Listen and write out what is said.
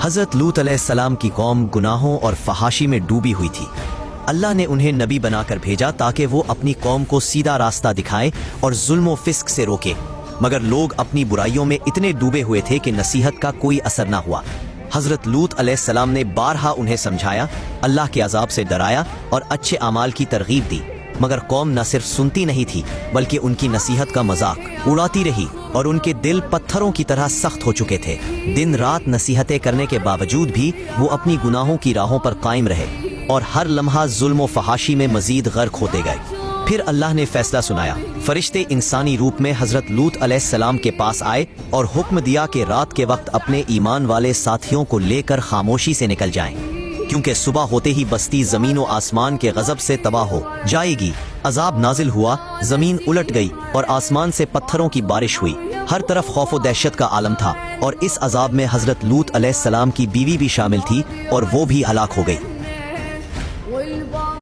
حضرت لوط علیہ السلام کی قوم گناہوں اور فحاشی میں ڈوبی ہوئی تھی۔ اللہ نے انہیں نبی بنا کر بھیجا تاکہ وہ اپنی قوم کو سیدھا راستہ دکھائیں اور ظلم و فسق سے روکے، مگر لوگ اپنی برائیوں میں اتنے ڈوبے ہوئے تھے کہ نصیحت کا کوئی اثر نہ ہوا۔ حضرت لوط علیہ السلام نے بارہا انہیں سمجھایا، اللہ کے عذاب سے ڈرایا اور اچھے اعمال کی ترغیب دی، مگر قوم نہ صرف سنتی نہیں تھی بلکہ ان کی نصیحت کا مذاق اڑاتی رہی اور ان کے دل پتھروں کی طرح سخت ہو چکے تھے۔ دن رات نصیحتیں کرنے کے باوجود بھی وہ اپنی گناہوں کی راہوں پر قائم رہے اور ہر لمحہ ظلم و فحاشی میں مزید غرق ہوتے گئے۔ پھر اللہ نے فیصلہ سنایا۔ فرشتے انسانی روپ میں حضرت لوط علیہ السلام کے پاس آئے اور حکم دیا کہ رات کے وقت اپنے ایمان والے ساتھیوں کو لے کر خاموشی سے نکل جائیں، کیونکہ صبح ہوتے ہی بستی زمین و آسمان کے غضب سے تباہ ہو جائے گی۔ عذاب نازل ہوا، زمین الٹ گئی اور آسمان سے پتھروں کی بارش ہوئی۔ ہر طرف خوف و دہشت کا عالم تھا، اور اس عذاب میں حضرت لوط علیہ السلام کی بیوی بھی شامل تھی اور وہ بھی ہلاک ہو گئی۔